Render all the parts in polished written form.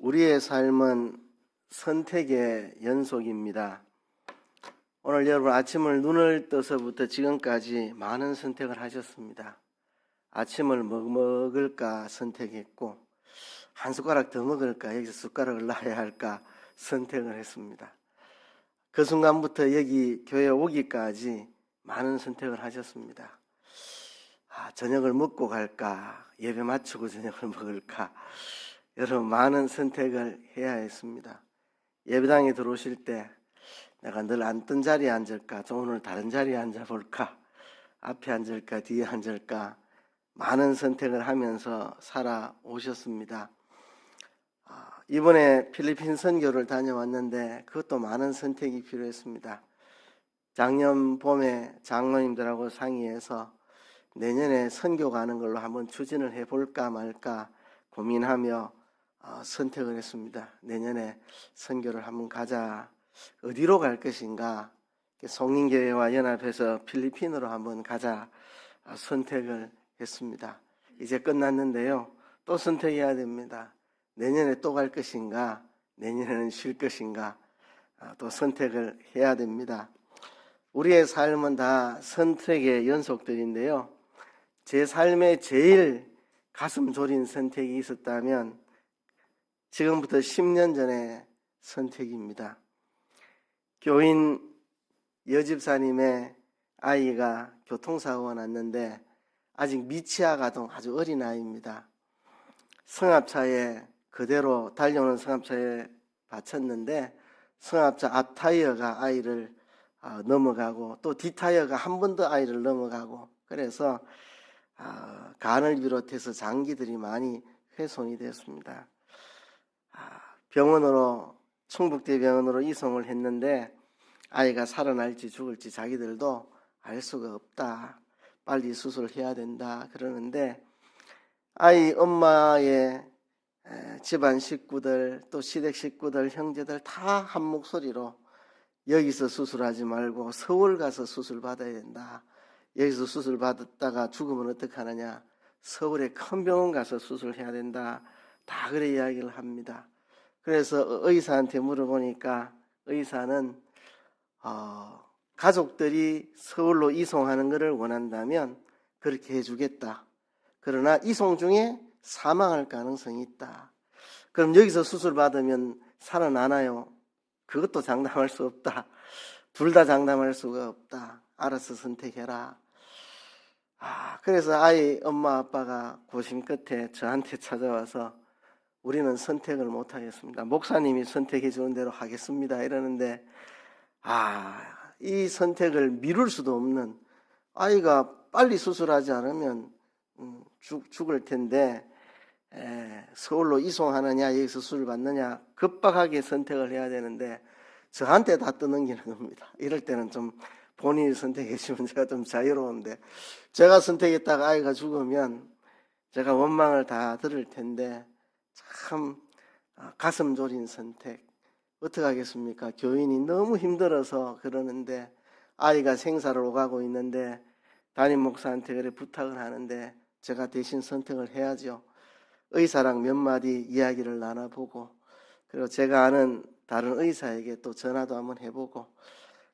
우리의 삶은 선택의 연속입니다. 오늘 여러분 아침을 눈을 떠서부터 지금까지 많은 선택을 하셨습니다. 아침을 뭐 먹을까 선택했고, 한 숟가락 더 먹을까, 여기서 숟가락을 놔야 할까 선택을 했습니다. 그 순간부터 여기 교회 오기까지 많은 선택을 하셨습니다. 저녁을 먹고 갈까, 예배 마치고 저녁을 먹을까, 여러분 많은 선택을 해야 했습니다. 예배당에 들어오실 때 내가 늘 앉던 자리에 앉을까, 좀 오늘 다른 자리에 앉아볼까, 앞에 앉을까, 뒤에 앉을까, 많은 선택을 하면서 살아오셨습니다. 이번에 필리핀 선교를 다녀왔는데 그것도 많은 선택이 필요했습니다. 작년 봄에 장로님들하고 상의해서 내년에 선교 가는 걸로 한번 추진을 해볼까 말까 고민하며 선택을 했습니다. 내년에 선교를 한번 가자. 어디로 갈 것인가? 성린교회와 연합해서 필리핀으로 한번 가자 선택을 했습니다. 이제 끝났는데요. 또 선택해야 됩니다. 내년에 또 갈 것인가? 내년에는 쉴 것인가? 또 선택을 해야 됩니다. 우리의 삶은 다 선택의 연속들인데요. 제 삶에 제일 가슴 졸인 선택이 있었다면 지금부터 10년 전의 선택입니다. 교인 여집사님의 아이가 교통사고가 났는데 아직 미취학 아동 아주 어린 아이입니다. 승합차에 그대로 달려오는 승합차에 받쳤는데 승합차 앞 타이어가 아이를 넘어가고 또 뒷타이어가 한 번 더 아이를 넘어가고 그래서 간을 비롯해서 장기들이 많이 훼손이 됐습니다. 병원으로 충북대병원으로 이송을 했는데 아이가 살아날지 죽을지 자기들도 알 수가 없다. 빨리 수술해야 된다 그러는데 아이 엄마의 집안 식구들 또 시댁 식구들 형제들 다 한 목소리로 여기서 수술하지 말고 서울 가서 수술 받아야 된다. 여기서 수술 받았다가 죽으면 어떡하느냐. 서울에 큰 병원 가서 수술해야 된다. 다 그래 이야기를 합니다. 그래서 의사한테 물어보니까 의사는 가족들이 서울로 이송하는 것을 원한다면 그렇게 해주겠다. 그러나 이송 중에 사망할 가능성이 있다. 그럼 여기서 수술 받으면 살아나나요? 그것도 장담할 수 없다. 둘 다 장담할 수가 없다. 알아서 선택해라. 그래서 아이 엄마 아빠가 고심 끝에 저한테 찾아와서 우리는 선택을 못 하겠습니다. 목사님이 선택해 주는 대로 하겠습니다. 이러는데 이 선택을 미룰 수도 없는 아이가 빨리 수술하지 않으면 죽을 텐데 서울로 이송하느냐 여기서 수술 받느냐 급박하게 선택을 해야 되는데 저한테 다 떠넘기는 겁니다. 이럴 때는 좀 본인이 선택해 주면 제가 좀 자유로운데 제가 선택했다가 아이가 죽으면 제가 원망을 다 들을 텐데 참 가슴 졸인 선택. 어떻게 하겠습니까? 교인이 너무 힘들어서 그러는데 아이가 생사를 오가고 있는데 담임 목사한테 그래 부탁을 하는데 제가 대신 선택을 해야죠. 의사랑 몇 마디 이야기를 나눠보고 그리고 제가 아는 다른 의사에게 또 전화도 한번 해보고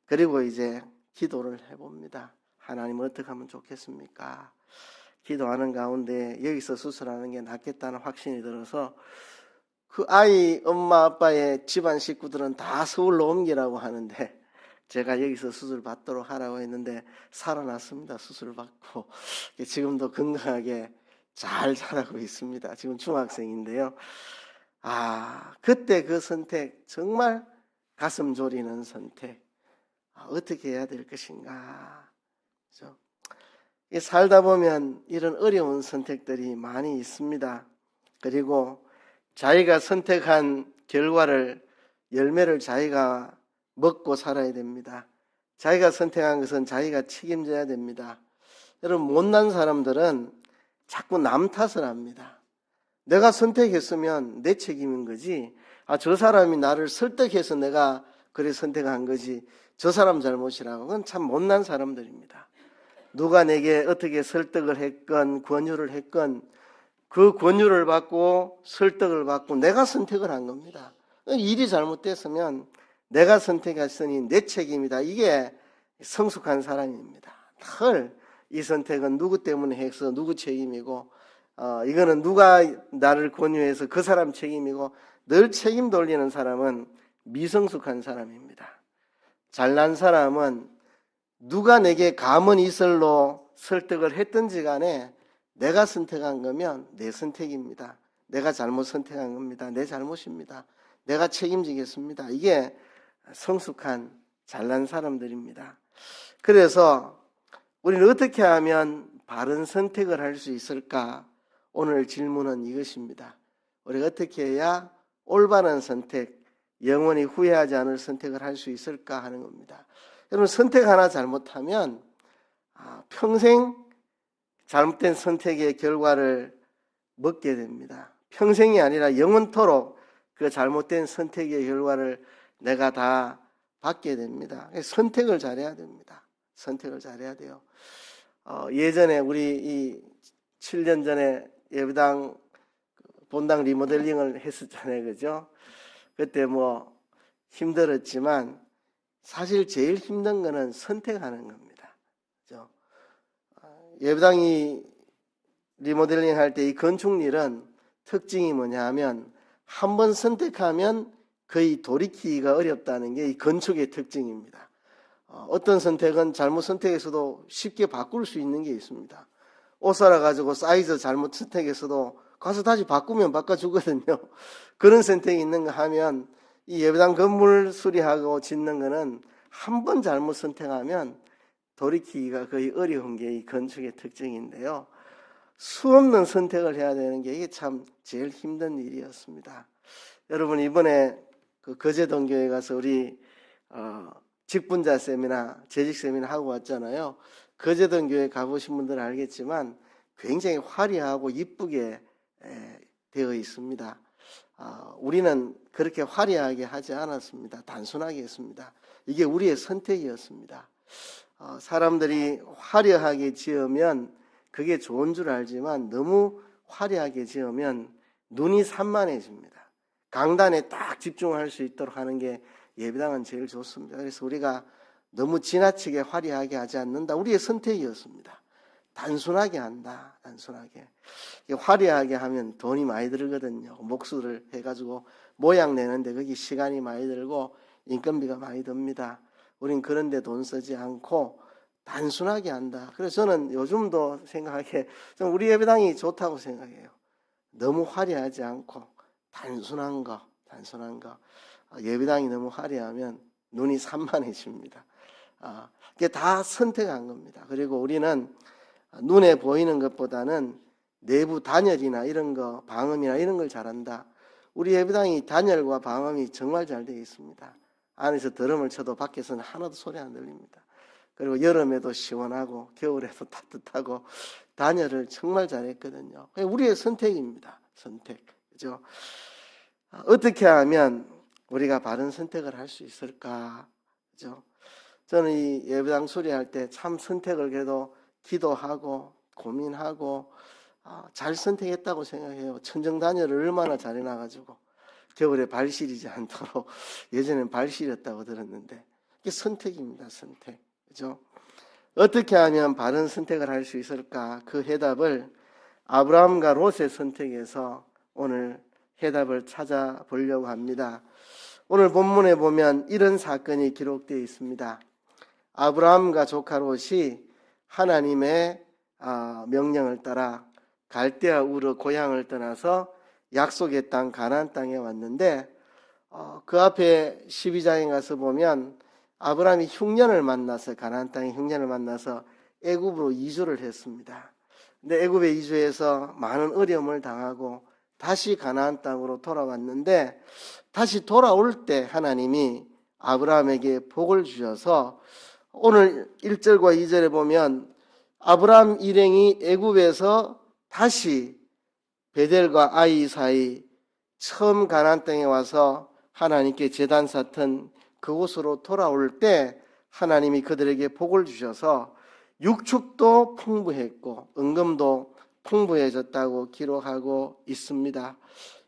그리고 이제 기도를 해봅니다. 하나님 어떻게 하면 좋겠습니까? 기도하는 가운데 여기서 수술하는 게 낫겠다는 확신이 들어서 그 아이 엄마 아빠의 집안 식구들은 다 서울로 옮기라고 하는데 제가 여기서 수술 받도록 하라고 했는데 살아났습니다. 수술 받고 지금도 건강하게 잘 자라고 있습니다. 지금 중학생인데요. 그때 그 선택 정말 가슴 졸이는 선택. 어떻게 해야 될 것인가. 그렇죠? 살다 보면 이런 어려운 선택들이 많이 있습니다. 그리고 자기가 선택한 결과를 열매를 자기가 먹고 살아야 됩니다. 자기가 선택한 것은 자기가 책임져야 됩니다. 여러분 못난 사람들은 자꾸 남 탓을 합니다. 내가 선택했으면 내 책임인 거지. 저 사람이 나를 설득해서 내가 그래 선택한 거지. 저 사람 잘못이라고. 그건 참 못난 사람들입니다. 누가 내게 어떻게 설득을 했건 권유를 했건 그 권유를 받고 설득을 받고 내가 선택을 한 겁니다. 일이 잘못됐으면 내가 선택했으니 내 책임이다. 이게 성숙한 사람입니다. 늘 이 선택은 누구 때문에 해서 누구 책임이고 이거는 누가 나를 권유해서 그 사람 책임이고 늘 책임 돌리는 사람은 미성숙한 사람입니다. 잘난 사람은 누가 내게 감언 이설로 설득을 했든지 간에 내가 선택한 거면 내 선택입니다. 내가 잘못 선택한 겁니다. 내 잘못입니다. 내가 책임지겠습니다. 이게 성숙한 잘난 사람들입니다. 그래서 우리는 어떻게 하면 바른 선택을 할 수 있을까? 오늘 질문은 이것입니다. 우리가 어떻게 해야 올바른 선택, 영원히 후회하지 않을 선택을 할 수 있을까 하는 겁니다. 여러분, 선택 하나 잘못하면 평생 잘못된 선택의 결과를 먹게 됩니다. 평생이 아니라 영원토록 그 잘못된 선택의 결과를 내가 다 받게 됩니다. 선택을 잘해야 됩니다. 선택을 잘해야 돼요. 예전에 우리 이 7년 전에 예배당 본당 리모델링을 했었잖아요. 그죠? 그때 뭐 힘들었지만 사실 제일 힘든 거는 선택하는 겁니다. 그죠? 예배당이 리모델링 할 때 이 건축일은 특징이 뭐냐 하면 한 번 선택하면 거의 돌이키기가 어렵다는 게 이 건축의 특징입니다. 어떤 선택은 잘못 선택해서도 쉽게 바꿀 수 있는 게 있습니다. 옷 사러가지고 사이즈 잘못 선택해서도 가서 다시 바꾸면 바꿔주거든요. 그런 선택이 있는가 하면 이 예배당 건물 수리하고 짓는 거는 한 번 잘못 선택하면 돌이키기가 거의 어려운 게 이 건축의 특징인데요. 수없는 선택을 해야 되는 게 이게 참 제일 힘든 일이었습니다. 여러분, 이번에 그 거제동교회 가서 우리 직분자 세미나, 재직 세미나 하고 왔잖아요. 거제동교회 가보신 분들은 알겠지만 굉장히 화려하고 이쁘게 되어 있습니다. 우리는 그렇게 화려하게 하지 않았습니다. 단순하게 했습니다. 이게 우리의 선택이었습니다. 사람들이 화려하게 지으면 그게 좋은 줄 알지만 너무 화려하게 지으면 눈이 산만해집니다. 강단에 딱 집중할 수 있도록 하는 게 예배당은 제일 좋습니다. 그래서 우리가 너무 지나치게 화려하게 하지 않는다. 우리의 선택이었습니다. 단순하게 한다. 단순하게. 화려하게 하면 돈이 많이 들거든요. 목수를 해가지고 모양 내는데 거기 시간이 많이 들고 인건비가 많이 듭니다. 우린 그런데 돈 쓰지 않고 단순하게 한다. 그래서 저는 요즘도 생각하기에 우리 예배당이 좋다고 생각해요. 너무 화려하지 않고 단순한 거. 예배당이 너무 화려하면 눈이 산만해집니다. 그게 다 선택한 겁니다. 그리고 우리는 눈에 보이는 것보다는 내부 단열이나 이런 거, 방음이나 이런 걸 잘한다. 우리 예배당이 단열과 방음이 정말 잘 되어 있습니다. 안에서 드럼을 쳐도 밖에서는 하나도 소리 안 들립니다. 그리고 여름에도 시원하고 겨울에도 따뜻하고 단열을 정말 잘했거든요. 우리의 선택입니다. 선택. 그죠? 어떻게 하면 우리가 바른 선택을 할 수 있을까? 그죠? 저는 이 예배당 수리할 때 참 선택을 그래도 기도하고 고민하고 잘 선택했다고 생각해요. 천정단열을 얼마나 잘해놔가지고 겨울에 발 시리지 않도록 예전엔 발 시렸다고 들었는데 이게 선택입니다. 선택. 그죠? 어떻게 하면 바른 선택을 할 수 있을까? 그 해답을 아브라함과 롯의 선택에서 오늘 해답을 찾아보려고 합니다. 오늘 본문에 보면 이런 사건이 기록되어 있습니다. 아브라함과 조카 롯이 하나님의 명령을 따라 갈대아 우르 고향을 떠나서 약속의 땅 가나안 땅에 왔는데 그 앞에 12장에 가서 보면 아브라함이 흉년을 만나서 가나안 땅의 흉년을 만나서 애굽으로 이주를 했습니다. 근데 애굽에 이주해서 많은 어려움을 당하고 다시 가나안 땅으로 돌아왔는데 다시 돌아올 때 하나님이 아브라함에게 복을 주셔서 오늘 1절과 2절에 보면 아브라함 일행이 애굽에서 다시 베델과 아이 사이 처음 가나안 땅에 와서 하나님께 제단 쌓던 그곳으로 돌아올 때 하나님이 그들에게 복을 주셔서 육축도 풍부했고 은금도 풍부해졌다고 기록하고 있습니다.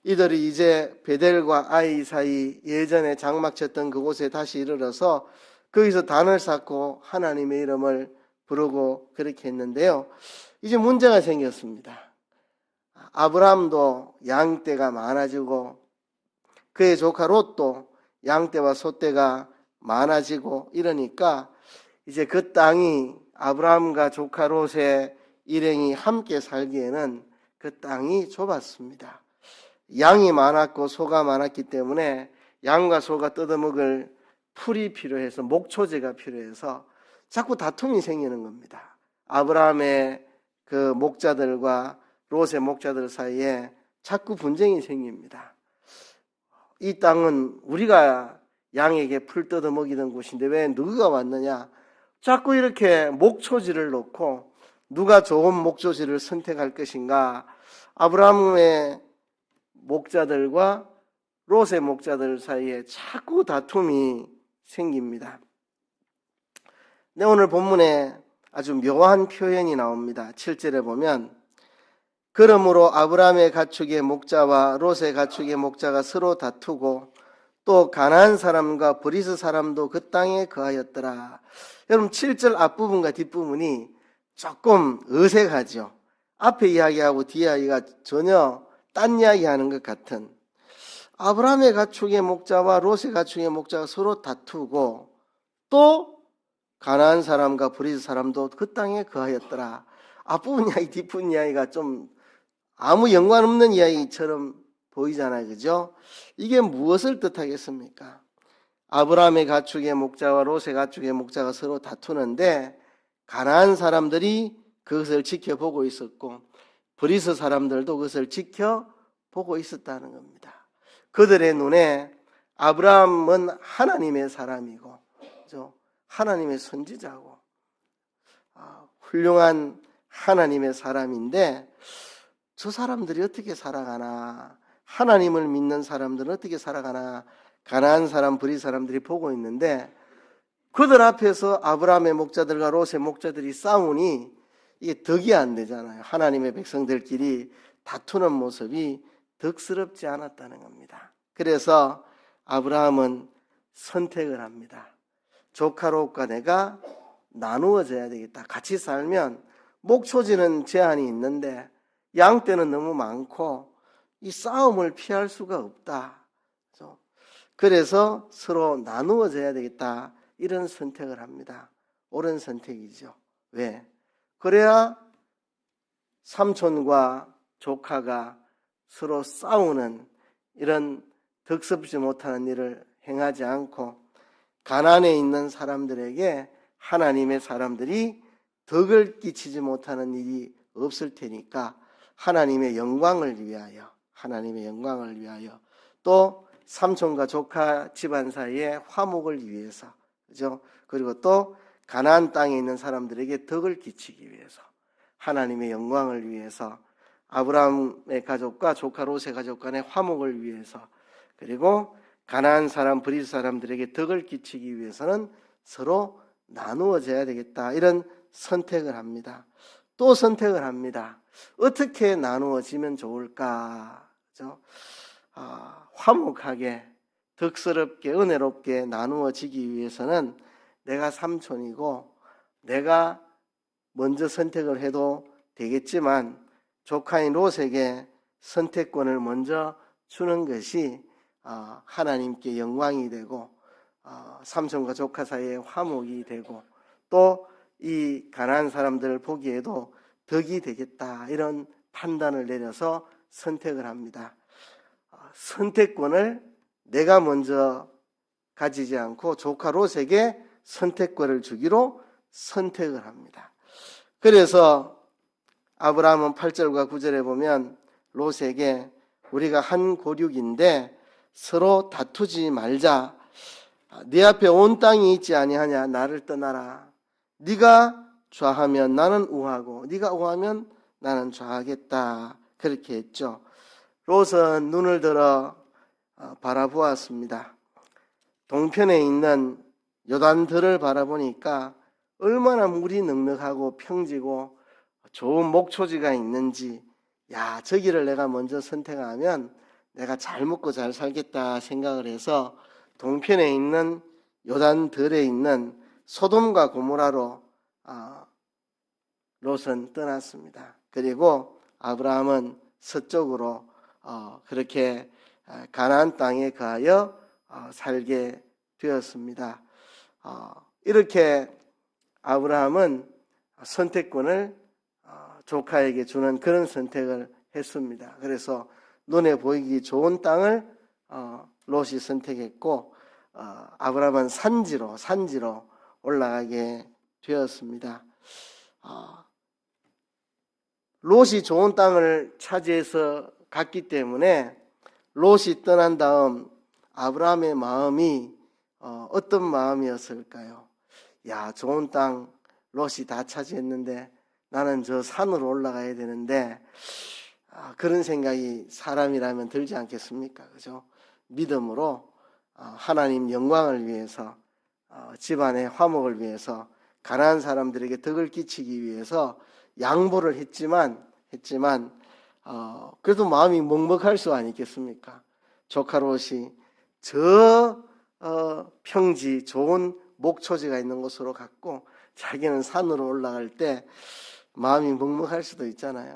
이들이 이제 베델과 아이 사이 예전에 장막 쳤던 그곳에 다시 이르러서 거기서 단을 쌓고 하나님의 이름을 부르고 그렇게 했는데요. 이제 문제가 생겼습니다. 아브라함도 양떼가 많아지고 그의 조카 롯도 양떼와 소떼가 많아지고 이러니까 이제 그 땅이 아브라함과 조카 롯의 일행이 함께 살기에는 그 땅이 좁았습니다. 양이 많았고 소가 많았기 때문에 양과 소가 뜯어먹을 풀이 필요해서 목초제가 필요해서 자꾸 다툼이 생기는 겁니다. 아브라함의 그 목자들과 롯의 목자들 사이에 자꾸 분쟁이 생깁니다. 이 땅은 우리가 양에게 풀 뜯어먹이던 곳인데 왜 누가 왔느냐? 자꾸 이렇게 목초지를 놓고 누가 좋은 목초지를 선택할 것인가? 아브라함의 목자들과 롯의 목자들 사이에 자꾸 다툼이 생깁니다. 네, 오늘 본문에 아주 묘한 표현이 나옵니다. 7절에 보면 그러므로 아브라함의 가축의 목자와 롯의 가축의 목자가 서로 다투고 또 가나안 사람과 브리스 사람도 그 땅에 거하였더라. 여러분 7절 앞부분과 뒷부분이 조금 어색하죠. 앞에 이야기하고 뒤에 이야기가 전혀 딴 이야기하는 것 같은. 아브라함의 가축의 목자와 롯의 가축의 목자가 서로 다투고 또 가나안 사람과 브리스 사람도 그 땅에 거하였더라. 앞부분 이야기 뒷부분 이야기가 좀 아무 연관 없는 이야기처럼 보이잖아요. 그죠? 이게 무엇을 뜻하겠습니까? 아브라함의 가축의 목자와 롯의 가축의 목자가 서로 다투는데 가나안 사람들이 그것을 지켜보고 있었고 브리스 사람들도 그것을 지켜보고 있었다는 겁니다. 그들의 눈에 아브라함은 하나님의 사람이고 그죠? 하나님의 선지자고 훌륭한 하나님의 사람인데 저 사람들이 어떻게 살아가나, 하나님을 믿는 사람들은 어떻게 살아가나 가나안 사람, 브리스 사람들이 보고 있는데 그들 앞에서 아브라함의 목자들과 롯의 목자들이 싸우니 이게 덕이 안 되잖아요. 하나님의 백성들끼리 다투는 모습이 덕스럽지 않았다는 겁니다. 그래서 아브라함은 선택을 합니다. 조카 롯과 내가 나누어져야 되겠다. 같이 살면 목초지는 제한이 있는데 양떼는 너무 많고 이 싸움을 피할 수가 없다. 그래서 서로 나누어져야 되겠다. 이런 선택을 합니다. 옳은 선택이죠. 왜? 그래야 삼촌과 조카가 서로 싸우는 이런 덕섭지 못하는 일을 행하지 않고 가나안에 있는 사람들에게 하나님의 사람들이 덕을 끼치지 못하는 일이 없을 테니까 하나님의 영광을 위하여 또 삼촌과 조카 집안 사이에 화목을 위해서 그죠? 그리고 또 가나안 땅에 있는 사람들에게 덕을 끼치기 위해서 하나님의 영광을 위해서 아브라함의 가족과 조카 롯의 가족 간의 화목을 위해서 그리고 가나안 사람 브리스 사람들에게 덕을 끼치기 위해서는 서로 나누어져야 되겠다. 이런 선택을 합니다. 또 선택을 합니다. 어떻게 나누어지면 좋을까? 그죠? 화목하게 덕스럽게 은혜롭게 나누어지기 위해서는 내가 삼촌이고 내가 먼저 선택을 해도 되겠지만 조카인 롯에게 선택권을 먼저 주는 것이 하나님께 영광이 되고 삼촌과 조카 사이에 화목이 되고 또 이 가나안 사람들을 보기에도 덕이 되겠다. 이런 판단을 내려서 선택을 합니다. 선택권을 내가 먼저 가지지 않고 조카 롯에게 선택권을 주기로 선택을 합니다. 그래서 아브라함은 8절과 9절에 보면 롯에게 우리가 한 고륙인데 서로 다투지 말자. 네 앞에 온 땅이 있지 아니하냐. 나를 떠나라. 네가 좌하면 나는 우하고 네가 우하면 나는 좌하겠다. 그렇게 했죠. 롯은 눈을 들어 바라보았습니다. 동편에 있는 요단들을 바라보니까 얼마나 물이 넉넉하고 평지고 좋은 목초지가 있는지, 야, 저기를 내가 먼저 선택하면 내가 잘 먹고 잘 살겠다 생각을 해서 동편에 있는 요단들에 있는 소돔과 고모라로 롯은 떠났습니다. 그리고 아브라함은 서쪽으로 그렇게 가나안 땅에 가하여 살게 되었습니다. 이렇게 아브라함은 선택권을 조카에게 주는 그런 선택을 했습니다. 그래서 눈에 보이기 좋은 땅을 롯이 선택했고 아브라함은 산지로 올라가게 되었습니다. 롯이 좋은 땅을 차지해서 갔기 때문에 롯이 떠난 다음 아브라함의 마음이 어떤 마음이었을까요? 야, 좋은 땅 롯이 다 차지했는데 나는 저 산으로 올라가야 되는데 그런 생각이 사람이라면 들지 않겠습니까? 그죠? 믿음으로 하나님 영광을 위해서 집안의 화목을 위해서 가난한 사람들에게 덕을 끼치기 위해서 양보를 했지만 그래도 마음이 먹먹할 수 아니겠습니까? 조카 롯이 저 평지 좋은 목초지가 있는 곳으로 갔고 자기는 산으로 올라갈 때 마음이 먹먹할 수도 있잖아요.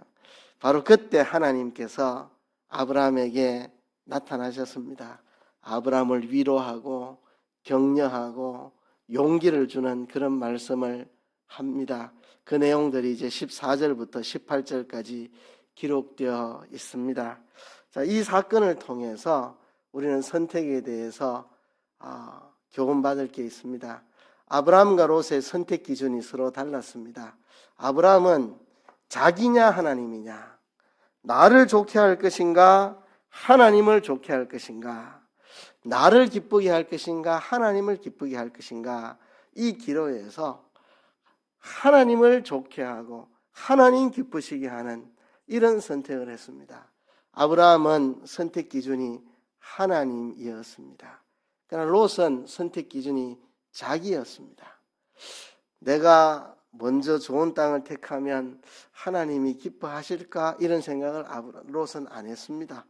바로 그때 하나님께서 아브라함에게 나타나셨습니다. 아브라함을 위로하고 격려하고 용기를 주는 그런 말씀을 합니다. 그 내용들이 이제 14절부터 18절까지 기록되어 있습니다. 자, 이 사건을 통해서 우리는 선택에 대해서 교훈받을 게 있습니다. 아브라함과 롯의 선택 기준이 서로 달랐습니다. 아브라함은 자기냐 하나님이냐, 나를 좋게 할 것인가 하나님을 좋게 할 것인가, 나를 기쁘게 할 것인가 하나님을 기쁘게 할 것인가, 이 기로에서 하나님을 좋게 하고 하나님 기쁘시게 하는 이런 선택을 했습니다. 아브라함은 선택 기준이 하나님이었습니다. 그러나 롯은 선택 기준이 자기였습니다. 내가 먼저 좋은 땅을 택하면 하나님이 기뻐하실까 이런 생각을 롯은 안 했습니다.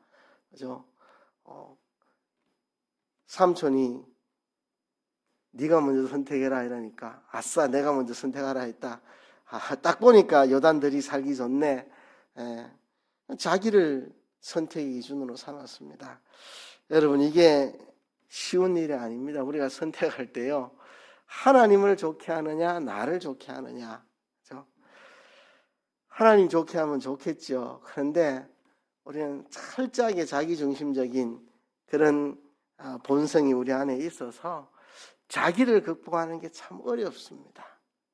그죠? 삼촌이 네가 먼저 선택해라 이러니까 아싸 내가 먼저 선택하라 했다. 딱 보니까 여단들이 살기 좋네. 자기를 선택의 기준으로 삼았습니다. 여러분, 이게 쉬운 일이 아닙니다. 우리가 선택할 때요, 하나님을 좋게 하느냐 나를 좋게 하느냐. 그렇죠? 하나님 좋게 하면 좋겠죠. 그런데 우리는 철저하게 자기중심적인 그런 본성이 우리 안에 있어서 자기를 극복하는 게 참 어렵습니다.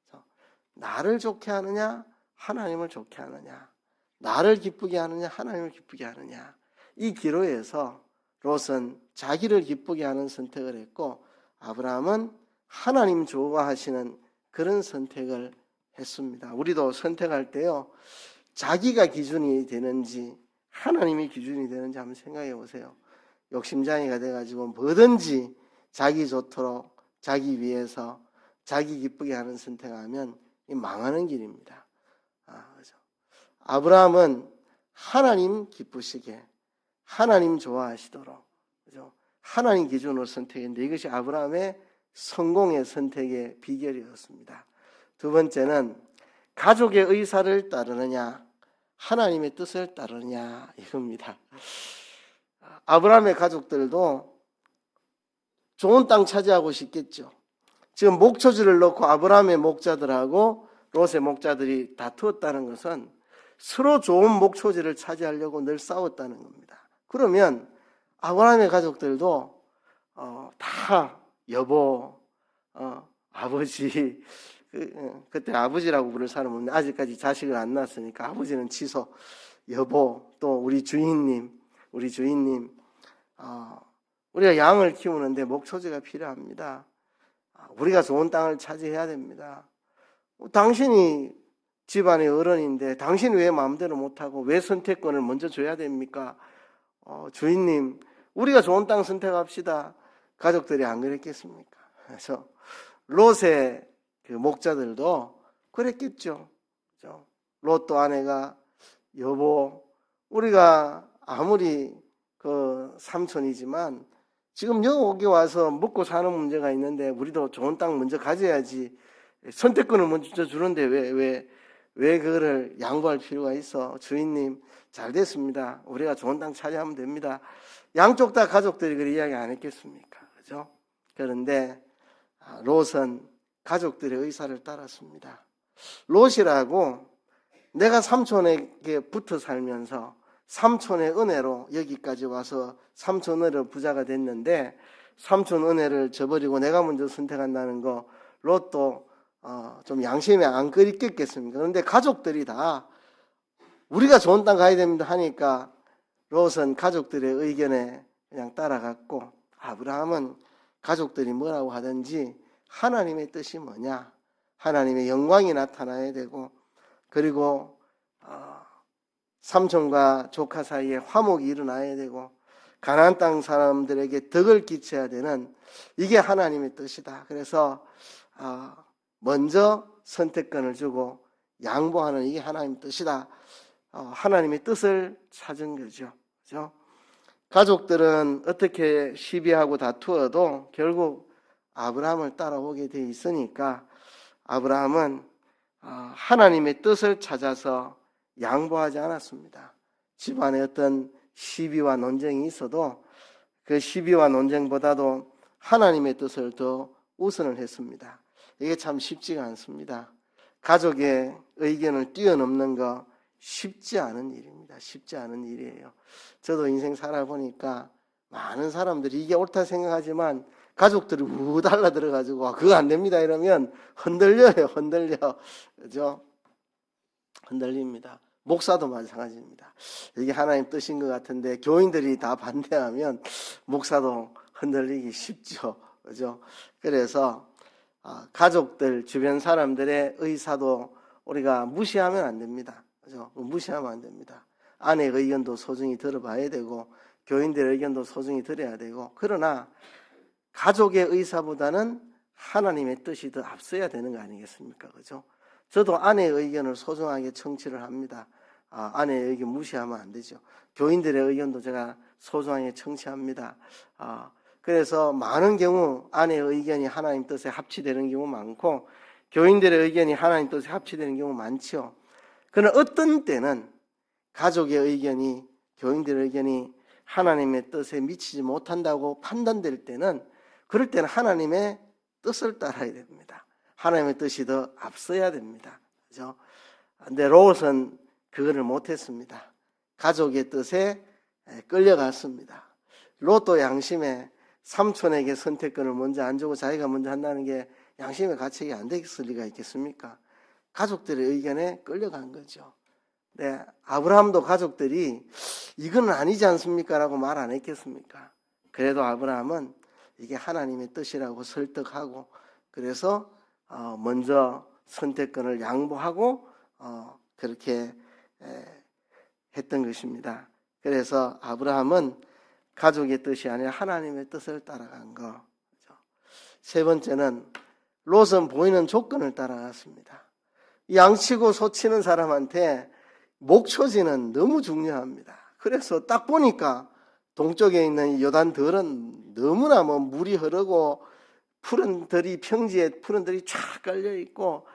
그래서 나를 좋게 하느냐 하나님을 좋게 하느냐, 나를 기쁘게 하느냐 하나님을 기쁘게 하느냐, 이 기로에서 롯은 자기를 기쁘게 하는 선택을 했고 아브라함은 하나님 좋아하시는 그런 선택을 했습니다. 우리도 선택할 때요, 자기가 기준이 되는지 하나님이 기준이 되는지 한번 생각해 보세요. 욕심장애가 돼가지고 뭐든지 자기 좋도록 자기 위해서 자기 기쁘게 하는 선택하면 망하는 길입니다. 그렇죠? 아브라함은 하나님 기쁘시게 하나님 좋아하시도록, 그렇죠? 하나님 기준으로 선택했는데 이것이 아브라함의 성공의 선택의 비결이었습니다. 두 번째는 가족의 의사를 따르느냐 하나님의 뜻을 따르느냐 이겁니다. 아브라함의 가족들도 좋은 땅 차지하고 싶겠죠. 지금 목초지를 놓고 아브라함의 목자들하고 롯의 목자들이 다투었다는 것은 서로 좋은 목초지를 차지하려고 늘 싸웠다는 겁니다. 그러면 아브라함의 가족들도 다 여보, 아버지, 그때 아버지라고 부를 사람은 없는데 아직까지 자식을 안 낳았으니까 아버지는 취소, 여보, 또 우리 주인님, 우리가 양을 키우는데 목초지가 필요합니다. 우리가 좋은 땅을 차지해야 됩니다. 당신이 집안의 어른인데 당신이 왜 마음대로 못하고 왜 선택권을 먼저 줘야 됩니까? 주인님, 우리가 좋은 땅 선택합시다. 가족들이 안 그랬겠습니까? 그래서 롯의 그 목자들도 그랬겠죠. 그렇죠? 롯도 아내가 여보, 우리가 아무리 그 삼촌이지만 지금 여기 와서 먹고 사는 문제가 있는데 우리도 좋은 땅 먼저 가져야지. 선택권을 먼저 주는데 왜 그거를 양보할 필요가 있어? 주인님, 잘 됐습니다. 우리가 좋은 땅 차지하면 됩니다. 양쪽 다 가족들이 그렇게 이야기 안 했겠습니까? 그죠? 그런데 롯은 가족들의 의사를 따랐습니다. 롯이라고 내가 삼촌에게 붙어 살면서 삼촌의 은혜로 여기까지 와서 삼촌 은혜로 부자가 됐는데 삼촌 은혜를 저버리고 내가 먼저 선택한다는 거 롯도 좀 양심에 안 그립겠습니까? 그런데 가족들이 다 우리가 좋은 땅 가야 됩니다 하니까 롯은 가족들의 의견에 그냥 따라갔고 아브라함은 가족들이 뭐라고 하든지 하나님의 뜻이 뭐냐, 하나님의 영광이 나타나야 되고 그리고 삼촌과 조카 사이에 화목이 일어나야 되고 가나안 땅 사람들에게 덕을 끼쳐야 되는 이게 하나님의 뜻이다. 그래서 먼저 선택권을 주고 양보하는 이게 하나님의 뜻이다. 하나님의 뜻을 찾은 거죠. 그죠? 가족들은 어떻게 시비하고 다투어도 결국 아브라함을 따라오게 돼 있으니까 아브라함은 하나님의 뜻을 찾아서 양보하지 않았습니다. 집안에 어떤 시비와 논쟁이 있어도 그 시비와 논쟁보다도 하나님의 뜻을 더 우선을 했습니다. 이게 참 쉽지가 않습니다. 가족의 의견을 뛰어넘는 거 쉽지 않은 일입니다. 쉽지 않은 일이에요. 저도 인생 살아보니까 많은 사람들이 이게 옳다 생각하지만 가족들이 우 달라들어가지고 그거 안 됩니다 이러면 흔들려요. 그죠? 흔들립니다. 목사도 마찬가지입니다. 이게 하나님 뜻인 것 같은데 교인들이 다 반대하면 목사도 흔들리기 쉽죠. 그죠? 그래서 가족들, 주변 사람들의 의사도 우리가 무시하면 안 됩니다. 그죠? 무시하면 안 됩니다. 아내의 의견도 소중히 들어봐야 되고 교인들의 의견도 소중히 들어야 되고 그러나 가족의 의사보다는 하나님의 뜻이 더 앞서야 되는 거 아니겠습니까? 그죠? 저도 아내의 의견을 소중하게 청취를 합니다. 아내의 의견 무시하면 안 되죠. 교인들의 의견도 제가 소중하게 청취합니다. 그래서 많은 경우 아내의 의견이 하나님 뜻에 합치되는 경우 많고 교인들의 의견이 하나님 뜻에 합치되는 경우 많죠. 그러나 어떤 때는 가족의 의견이 교인들의 의견이 하나님의 뜻에 미치지 못한다고 판단될 때는 그럴 때는 하나님의 뜻을 따라야 됩니다. 하나님의 뜻이 더 앞서야 됩니다. 그죠? 근데 롯은 그거를 못했습니다. 가족의 뜻에 끌려갔습니다. 롯도 양심에 삼촌에게 선택권을 먼저 안 주고 자기가 먼저 한다는 게 양심의 가책이 안 되겠을 리가 있겠습니까? 가족들의 의견에 끌려간 거죠. 네, 아브라함도 가족들이 이건 아니지 않습니까? 라고 말 안 했겠습니까? 그래도 아브라함은 이게 하나님의 뜻이라고 설득하고 그래서 먼저 선택권을 양보하고 그렇게 했던 것입니다. 그래서 아브라함은 가족의 뜻이 아니라 하나님의 뜻을 따라간 거. 세 번째는 롯은 보이는 조건을 따라갔습니다. 양치고 소치는 사람한테 목초지는 너무 중요합니다. 그래서 딱 보니까 동쪽에 있는 요단들은 너무나 물이 흐르고 푸른들이 평지에 푸른들이 쫙 깔려 있고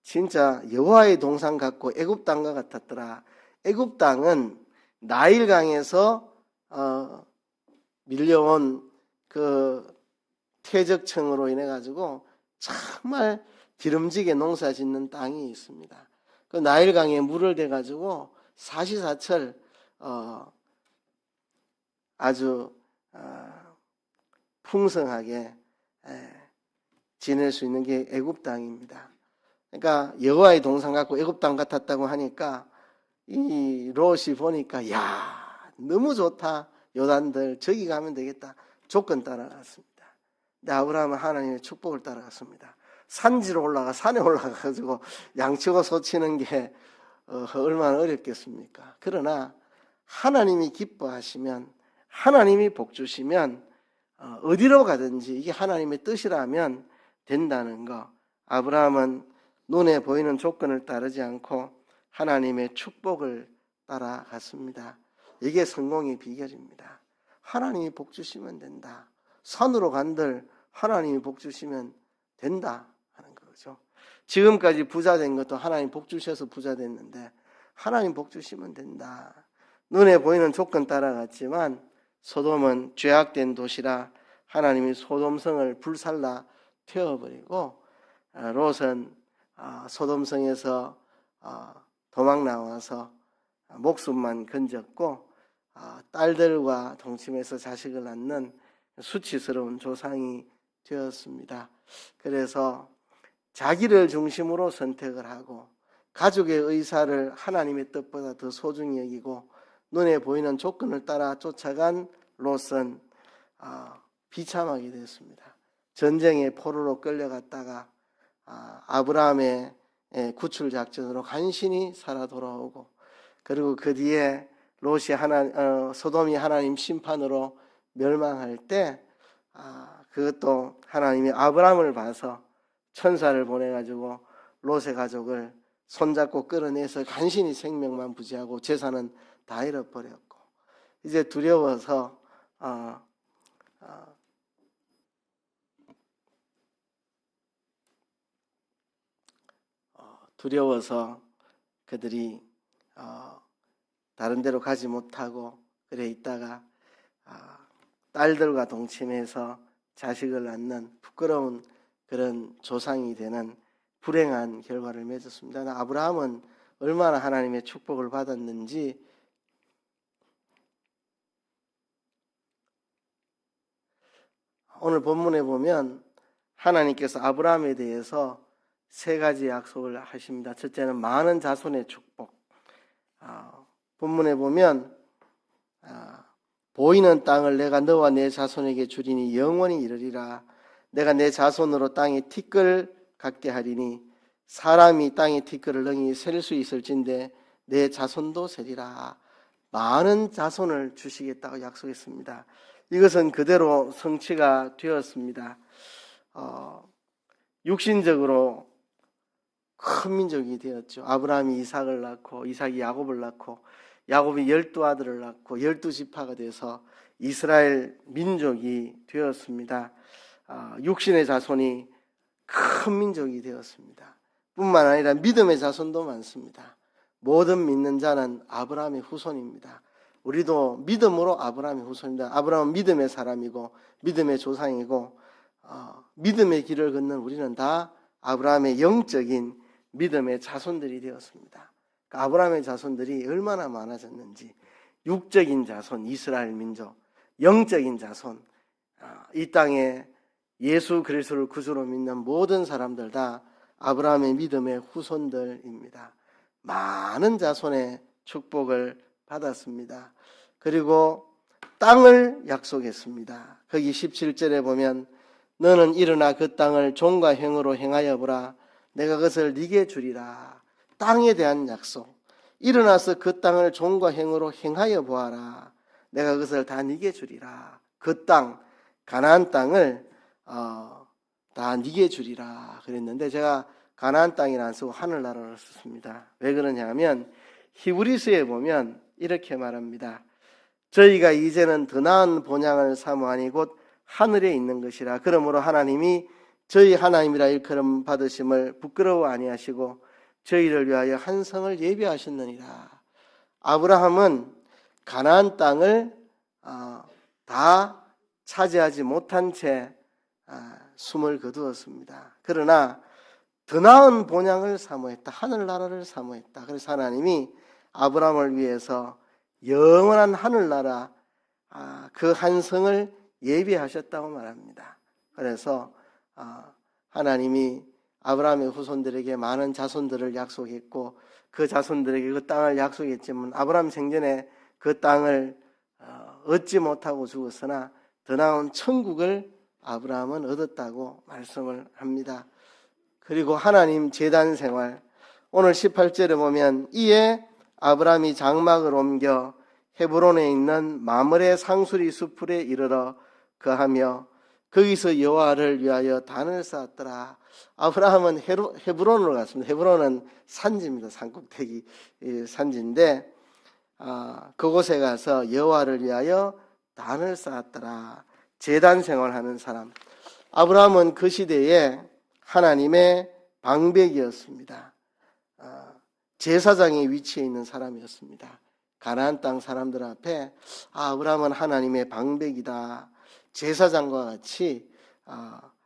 진짜 여호와의 동산 같고 애굽 땅과 같았더라. 애굽 땅은 나일강에서 밀려온 그 퇴적층으로 인해 가지고 정말 기름지게 농사 짓는 땅이 있습니다. 그 나일강에 물을 대 가지고 사시사철 아주 풍성하게 지낼 수 있는 게 애굽 땅입니다. 그러니까 여호와의 동산 같고 애굽 땅 같았다고 하니까 이 롯이 보니까 야 너무 좋다. 요단들 저기 가면 되겠다. 조건 따라갔습니다. 근데 아브라함은 하나님의 축복을 따라갔습니다. 산지로 산에 올라가가지고 양치고 소치는 게 얼마나 어렵겠습니까? 그러나 하나님이 기뻐하시면 하나님이 복 주시면 어디로 가든지 이게 하나님의 뜻이라면 된다는 거. 아브라함은 눈에 보이는 조건을 따르지 않고 하나님의 축복을 따라갔습니다. 이게 성공의 비결입니다. 하나님이 복 주시면 된다. 산으로 간들 하나님이 복 주시면 된다 하는 거죠. 지금까지 부자 된 것도 하나님 복 주셔서 부자 됐는데 하나님 복 주시면 된다. 눈에 보이는 조건 따라갔지만 소돔은 죄악된 도시라 하나님이 소돔성을 불살라 태워버리고 롯은 소돔성에서 도망 나와서 목숨만 건졌고 딸들과 동침해서 자식을 낳는 수치스러운 조상이 되었습니다. 그래서 자기를 중심으로 선택을 하고 가족의 의사를 하나님의 뜻보다 더 소중히 여기고 눈에 보이는 조건을 따라 쫓아간 롯은 비참하게 됐습니다. 전쟁의 포로로 끌려갔다가 아브라함의 구출 작전으로 간신히 살아 돌아오고 그리고 그 뒤에 롯이 소돔이 하나님 심판으로 멸망할 때 그것도 하나님이 아브라함을 봐서 천사를 보내가지고 롯의 가족을 손잡고 끌어내서 간신히 생명만 부지하고 재산은 다 잃어버렸고 이제 두려워서 그들이 다른 데로 가지 못하고 그래 있다가 딸들과 동침해서 자식을 낳는 부끄러운 그런 조상이 되는 불행한 결과를 맺었습니다. 아브라함은 얼마나 하나님의 축복을 받았는지 오늘 본문에 보면 하나님께서 아브라함에 대해서 세 가지 약속을 하십니다. 첫째는 많은 자손의 축복. 본문에 보면 보이는 땅을 내가 너와 내 자손에게 주리니 영원히 이르리라. 내가 내 자손으로 땅에 티끌 갖게 하리니 사람이 땅에 티끌을 능히 셀 수 있을진데 내 자손도 세리라. 많은 자손을 주시겠다고 약속했습니다. 이것은 그대로 성취가 되었습니다. 육신적으로 큰 민족이 되었죠. 아브라함이 이삭을 낳고 이삭이 야곱을 낳고 야곱이 12아들을 낳고 12지파가 돼서 이스라엘 민족이 되었습니다. 육신의 자손이 큰 민족이 되었습니다. 뿐만 아니라 믿음의 자손도 많습니다. 모든 믿는 자는 아브라함의 후손입니다. 우리도 믿음으로 아브라함의 후손입니다. 아브라함은 믿음의 사람이고 믿음의 조상이고 믿음의 길을 걷는 우리는 다 아브라함의 영적인 믿음의 자손들이 되었습니다. 그러니까 아브라함의 자손들이 얼마나 많아졌는지 육적인 자손 이스라엘 민족, 영적인 자손 이 땅에 예수 그리스도를 구주로 믿는 모든 사람들 다 아브라함의 믿음의 후손들입니다. 많은 자손의 축복을 받았습니다. 그리고 땅을 약속했습니다. 거기 17절에 보면 너는 일어나 그 땅을 종과 형으로 행하여 보라. 내가 그것을 네게 주리라. 땅에 대한 약속. 일어나서 그 땅을 종과 형으로 행하여 보아라. 내가 그것을 다 네게 주리라. 그 땅, 가나안 땅을 다 네게 주리라 그랬는데 제가 가나안 땅이라 안 쓰고 하늘나라를 썼습니다. 왜 그러냐 하면 히브리서에 보면 이렇게 말합니다. 저희가 이제는 더 나은 본향을 사모하니 곧 하늘에 있는 것이라. 그러므로 하나님이 저희 하나님이라 일컬음 받으심을 부끄러워 아니하시고 저희를 위하여 한 성을 예비하셨느니라. 아브라함은 가나안 땅을 다 차지하지 못한 채 숨을 거두었습니다. 그러나 더 나은 본향을 사모했다. 하늘나라를 사모했다. 그래서 하나님이 아브라함을 위해서 영원한 하늘나라 그 한 성을 예비하셨다고 말합니다. 그래서 하나님이 아브라함의 후손들에게 많은 자손들을 약속했고 그 자손들에게 그 땅을 약속했지만 아브라함 생전에 그 땅을 얻지 못하고 죽었으나 더 나은 천국을 아브라함은 얻었다고 말씀을 합니다. 그리고 하나님 제단 생활 오늘 18절에 보면 이에 아브라함이 장막을 옮겨 헤브론에 있는 마므레 상수리 수풀에 이르러 거하며 거기서 여호와를 위하여 단을 쌓았더라. 아브라함은 헤브론으로 갔습니다. 헤브론은 산지입니다. 산꼭대기 산지인데 그곳에 가서 여호와를 위하여 단을 쌓았더라. 제단 생활하는 사람. 아브라함은 그 시대에 하나님의 방백이었습니다. 제사장의 위치에 있는 사람이었습니다. 가나안 땅 사람들 앞에 아브라함은 하나님의 방백이다. 제사장과 같이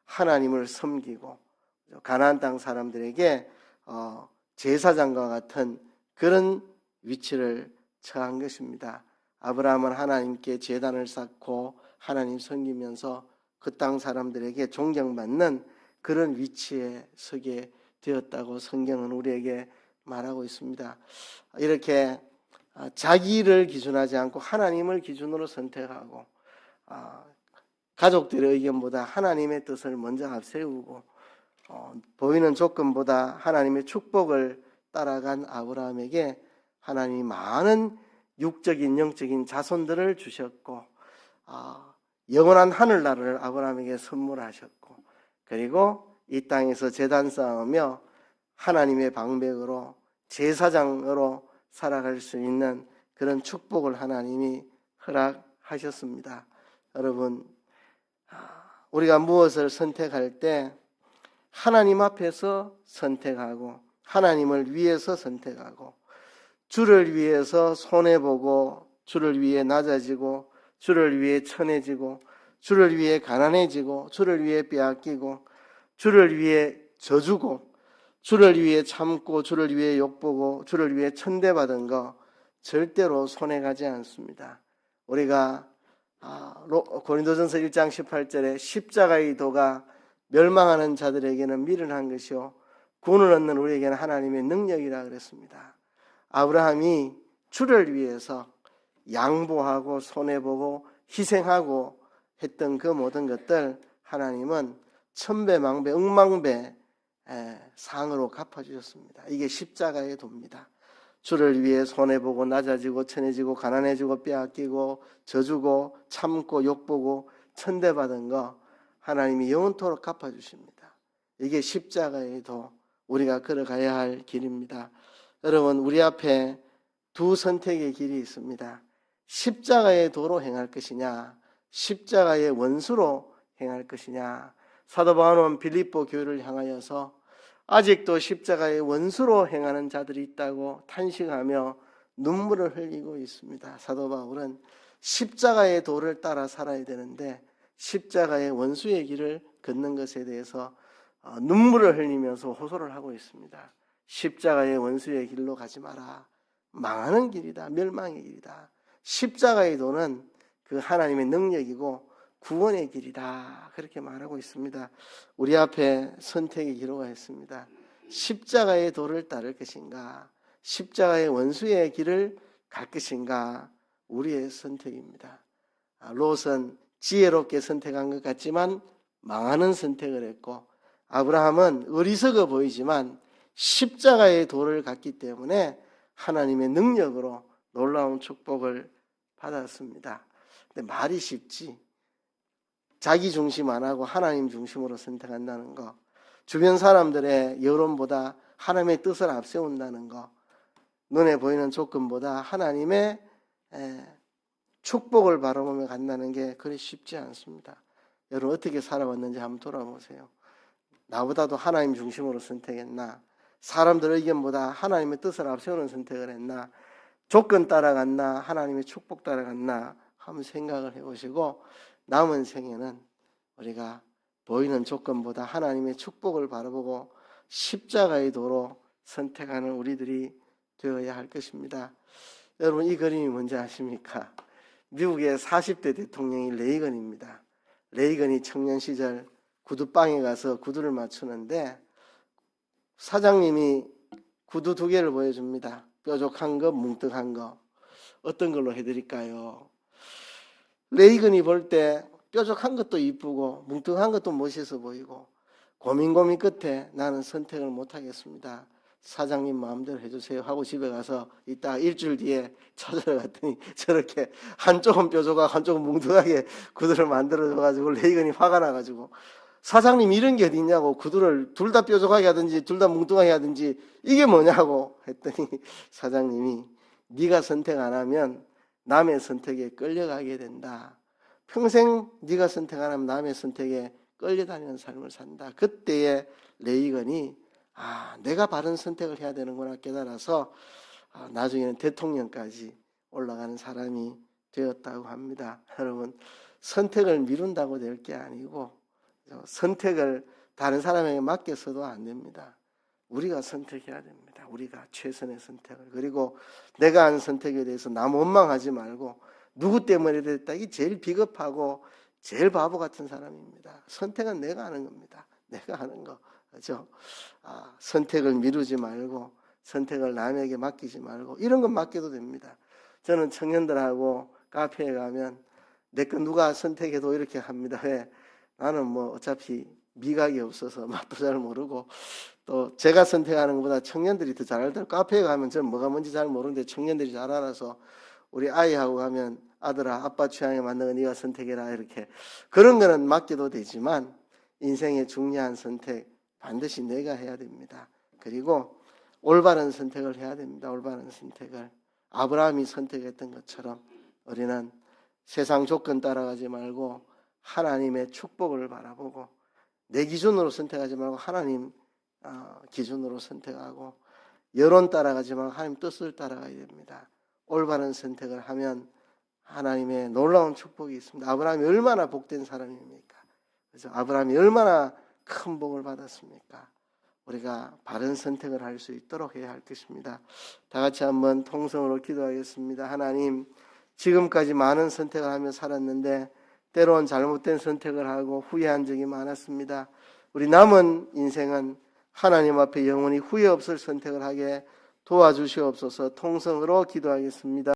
하나님을 섬기고 가나안 땅 사람들에게 제사장과 같은 그런 위치를 처한 것입니다. 아브라함은 하나님께 제단을 쌓고 하나님 섬기면서 그 땅 사람들에게 존경받는 그런 위치에 서게 되었다고 성경은 우리에게 말하고 있습니다. 이렇게 자기를 기준하지 않고 하나님을 기준으로 선택하고 가족들의 의견보다 하나님의 뜻을 먼저 앞세우고 보이는 조건보다 하나님의 축복을 따라간 아브라함에게 하나님이 많은 육적인 영적인 자손들을 주셨고 영원한 하늘나라를 아브라함에게 선물하셨고 그리고 이 땅에서 제단 쌓으며 하나님의 방백으로 제사장으로 살아갈 수 있는 그런 축복을 하나님이 허락하셨습니다. 여러분, 우리가 무엇을 선택할 때 하나님 앞에서 선택하고 하나님을 위해서 선택하고 주를 위해서 손해보고 주를 위해 낮아지고 주를 위해 천해지고 주를 위해 가난해지고 주를 위해 빼앗기고 주를 위해 져주고 주를 위해 참고 주를 위해 욕보고 주를 위해 천대받은 거 절대로 손해가지 않습니다. 우리가 고린도전서 1장 18절에 십자가의 도가 멸망하는 자들에게는 미련한 것이요 구원을 얻는 우리에게는 하나님의 능력이라 그랬습니다. 아브라함이 주를 위해서 양보하고 손해보고 희생하고 했던 그 모든 것들 하나님은 천배만배 억만배 상으로 갚아주셨습니다. 이게 십자가의 도입니다. 주를 위해 손해보고 낮아지고 천해지고 가난해지고 빼앗기고 져주고 참고 욕보고 천대받은 거 하나님이 영원토록 갚아주십니다. 이게 십자가의 도, 우리가 걸어가야 할 길입니다. 여러분, 우리 앞에 두 선택의 길이 있습니다. 십자가의 도로 행할 것이냐, 십자가의 원수로 행할 것이냐. 사도 바울은 빌립보 교회를 향하여서 아직도 십자가의 원수로 행하는 자들이 있다고 탄식하며 눈물을 흘리고 있습니다. 사도 바울은 십자가의 도를 따라 살아야 되는데 십자가의 원수의 길을 걷는 것에 대해서 눈물을 흘리면서 호소를 하고 있습니다. 십자가의 원수의 길로 가지 마라. 망하는 길이다. 멸망의 길이다. 십자가의 도는 그 하나님의 능력이고 구원의 길이다. 그렇게 말하고 있습니다. 우리 앞에 선택의 기로가 있습니다. 십자가의 도를 따를 것인가, 십자가의 원수의 길을 갈 것인가, 우리의 선택입니다. 롯은 지혜롭게 선택한 것 같지만 망하는 선택을 했고, 아브라함은 어리석어 보이지만 십자가의 도를 갔기 때문에 하나님의 능력으로 놀라운 축복을 받았습니다. 근데 말이 쉽지. 자기 중심 안 하고 하나님 중심으로 선택한다는 거, 주변 사람들의 여론보다 하나님의 뜻을 앞세운다는 거, 눈에 보이는 조건보다 하나님의 축복을 바라보며 간다는 게 그리 쉽지 않습니다. 여러분 어떻게 살아왔는지 한번 돌아보세요. 나보다도 하나님 중심으로 선택했나? 사람들 의견보다 하나님의 뜻을 앞세우는 선택을 했나? 조건 따라갔나? 하나님의 축복 따라갔나? 한번 생각을 해보시고 남은 생에는 우리가 보이는 조건보다 하나님의 축복을 바라보고 십자가의 도로 선택하는 우리들이 되어야 할 것입니다. 여러분 이 그림이 뭔지 아십니까? 미국의 40대 대통령이 레이건입니다. 레이건이 청년 시절 구두방에 가서 구두를 맞추는데 사장님이 구두 2개를 보여줍니다. 뾰족한 거, 뭉뚱한 거. 어떤 걸로 해드릴까요? 레이건이 볼 때 뾰족한 것도 이쁘고 뭉뚱한 것도 멋있어 보이고 고민 끝에 나는 선택을 못하겠습니다. 사장님 마음대로 해주세요 하고 집에 가서 이따 일주일 뒤에 찾아갔더니 저렇게 한쪽은 뾰족하고 한쪽은 뭉툭하게 구두를 만들어줘가지고 레이건이 화가 나가지고 사장님 이런 게 어디 있냐고 구두를 둘 다 뾰족하게 하든지 둘 다 뭉뚱하게 하든지 이게 뭐냐고 했더니 사장님이 네가 선택 안 하면 남의 선택에 끌려가게 된다. 평생 네가 선택 안 하면 남의 선택에 끌려다니는 삶을 산다. 그때의 레이건이 내가 바른 선택을 해야 되는구나 깨달아서 나중에는 대통령까지 올라가는 사람이 되었다고 합니다. 여러분, 선택을 미룬다고 될 게 아니고 선택을 다른 사람에게 맡겨서도 안 됩니다. 우리가 선택해야 됩니다. 우리가 최선의 선택을. 그리고 내가 한 선택에 대해서 남 원망하지 말고 누구 때문에 됐다. 이게 제일 비겁하고 제일 바보 같은 사람입니다. 선택은 내가 하는 겁니다. 내가 하는 거. 그죠? 선택을 미루지 말고 선택을 남에게 맡기지 말고 이런 건 맡겨도 됩니다. 저는 청년들하고 카페에 가면 내 거 누가 선택해도 이렇게 합니다. 왜? 나는 뭐 어차피 미각이 없어서 맛도 잘 모르고 또 제가 선택하는 것보다 청년들이 더 잘 알더라고요. 카페에 가면 저는 뭐가 뭔지 잘 모르는데 청년들이 잘 알아서 우리 아이하고 가면 아들아 아빠 취향에 맞는 거 네가 선택해라 이렇게 그런 거는 맡겨도 되지만 인생의 중요한 선택 반드시 내가 해야 됩니다. 그리고 올바른 선택을 해야 됩니다. 올바른 선택을 아브라함이 선택했던 것처럼 우리는 세상 조건 따라가지 말고 하나님의 축복을 바라보고 내 기준으로 선택하지 말고 하나님 기준으로 선택하고 여론 따라가지 말고 하나님 뜻을 따라가야 됩니다. 올바른 선택을 하면 하나님의 놀라운 축복이 있습니다. 아브라함이 얼마나 복된 사람입니까? 그래서 아브라함이 얼마나 큰 복을 받았습니까? 우리가 바른 선택을 할 수 있도록 해야 할 것입니다. 다 같이 한번 통성으로 기도하겠습니다. 하나님, 지금까지 많은 선택을 하며 살았는데 때로는 잘못된 선택을 하고 후회한 적이 많았습니다. 우리 남은 인생은 하나님 앞에 영원히 후회 없을 선택을 하게 도와주시옵소서. 통성으로 기도하겠습니다.